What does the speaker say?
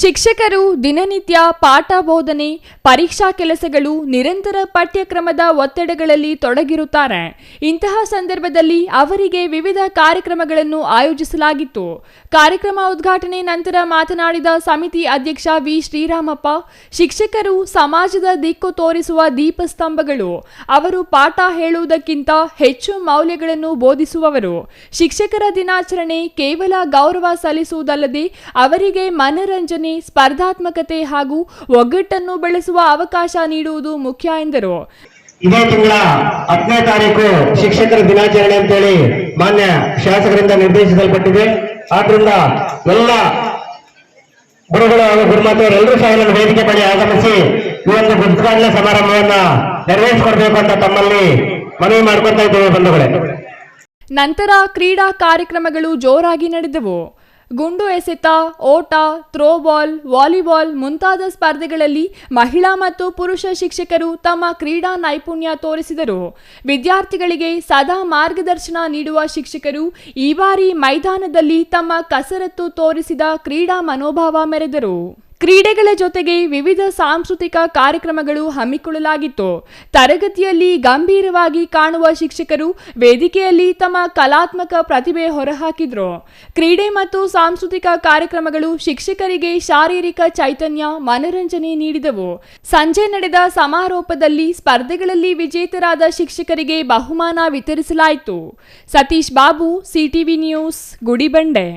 ಶಿಕ್ಷಕರು ದಿನನಿತ್ಯ ಪಾಠ ಬೋಧನೆ, ಪರೀಕ್ಷಾ ಕೆಲಸಗಳು, ನಿರಂತರ ಪಠ್ಯಕ್ರಮದ ಒತ್ತಡಗಳಲ್ಲಿ ತೊಡಗಿರುತ್ತಾರೆ. ಇಂತಹ ಸಂದರ್ಭದಲ್ಲಿ ಅವರಿಗೆ ವಿವಿಧ ಕಾರ್ಯಕ್ರಮಗಳನ್ನು ಆಯೋಜಿಸಲಾಗಿತ್ತು. ಕಾರ್ಯಕ್ರಮ ಉದ್ಘಾಟನೆ ನಂತರ ಮಾತನಾಡಿದ ಸಮಿತಿ ಅಧ್ಯಕ್ಷ ವಿ ಶ್ರೀರಾಮಪ್ಪ, ಶಿಕ್ಷಕರು ಸಮಾಜದ ದಿಕ್ಕು ತೋರಿಸುವ ದೀಪಸ್ತಂಭಗಳು. ಅವರು ಪಾಠ ಹೇಳುವುದಕ್ಕಿಂತ ಹೆಚ್ಚು ಮೌಲ್ಯಗಳನ್ನು ಬೋಧಿಸುವವರು. ಶಿಕ್ಷಕರ ದಿನಾಚರಣೆ ಕೇವಲ ಗೌರವ ಸಲ್ಲಿಸುವುದಲ್ಲದೆ ಅವರಿಗೆ ಮನರಂಜನೆ, ಸ್ಪರ್ಧಾತ್ಮಕತೆ ಹಾಗೂ ಒಗ್ಗಟ್ಟನ್ನು ಬೆಳೆಸುವ ಅವಕಾಶ ನೀಡುವುದು ಮುಖ್ಯ ಎಂದರು. ಇದೇ ತಿಂಗಳ 10ನೇ ತಾರೀಕು ಶಿಕ್ಷಕರ ದಿನಾಚರಣೆ ಅಂತೇಳಿ ಮಾನ್ಯ ಶಾಸಕರಿಂದ ನಿರ್ದೇಶಿಸಲ್ಪಟ್ಟಿದೆ. ಆದ್ರಿಂದ ಎಲ್ಲ ಗುರುಗಳು ಹಾಗೂ ಗುರುಮಾತೆಯರು ಎಲ್ಲರೂ ಸಹ ನನ್ನ ವೇದಿಕೆ ಬಳಿ ಆಗಮಿಸಿ ಈ ಒಂದು ಉದ್ಘಾಟನಾ ಸಮಾರಂಭವನ್ನ ನೆರವೇರಿಸಿಕೊಡ್ಬೇಕು ಅಂತ ತಮ್ಮಲ್ಲಿ ಮನವಿ ಮಾಡ್ಕೊತಾ ಇದ್ದೇವೆ ಬಂಧುಗಳೇ. ನಂತರ ಕ್ರೀಡಾ ಕಾರ್ಯಕ್ರಮಗಳು ಜೋರಾಗಿ ನಡೆದವು. ಗುಂಡು ಎಸೆತ, ಓಟ, ಥ್ರೋಬಾಲ್, ವಾಲಿಬಾಲ್ ಮುಂತಾದ ಸ್ಪರ್ಧೆಗಳಲ್ಲಿ ಮಹಿಳಾ ಮತ್ತು ಪುರುಷ ಶಿಕ್ಷಕರು ತಮ್ಮ ಕ್ರೀಡಾ ನೈಪುಣ್ಯ ತೋರಿಸಿದರು. ವಿದ್ಯಾರ್ಥಿಗಳಿಗೆ ಸದಾ ಮಾರ್ಗದರ್ಶನ ನೀಡುವ ಶಿಕ್ಷಕರು ಈ ಬಾರಿ ಮೈದಾನದಲ್ಲಿ ತಮ್ಮ ಕಸರತ್ತು ತೋರಿಸಿದ ಕ್ರೀಡಾ ಮನೋಭಾವ ಮೆರೆದರು. ಕ್ರೀಡೆಗಳ ಜೊತೆಗೆ ವಿವಿಧ ಸಾಂಸ್ಕೃತಿಕ ಕಾರ್ಯಕ್ರಮಗಳು ಹಮ್ಮಿಕೊಳ್ಳಲಾಗಿತ್ತು. ತರಗತಿಯಲ್ಲಿ ಗಂಭೀರವಾಗಿ ಕಾಣುವ ಶಿಕ್ಷಕರು ವೇದಿಕೆಯಲ್ಲಿ ತಮ್ಮ ಕಲಾತ್ಮಕ ಪ್ರತಿಭೆ ಹೊರಹಾಕಿದ್ರು. ಕ್ರೀಡೆ ಮತ್ತು ಸಾಂಸ್ಕೃತಿಕ ಕಾರ್ಯಕ್ರಮಗಳು ಶಿಕ್ಷಕರಿಗೆ ಶಾರೀರಿಕ ಚೈತನ್ಯ, ಮನರಂಜನೆ ನೀಡಿದವು. ಸಂಜೆ ನಡೆದ ಸಮಾರೋಪದಲ್ಲಿ ಸ್ಪರ್ಧೆಗಳಲ್ಲಿ ವಿಜೇತರಾದ ಶಿಕ್ಷಕರಿಗೆ ಬಹುಮಾನ ವಿತರಿಸಲಾಯಿತು. Satish Babu, CTV news, Gudibande.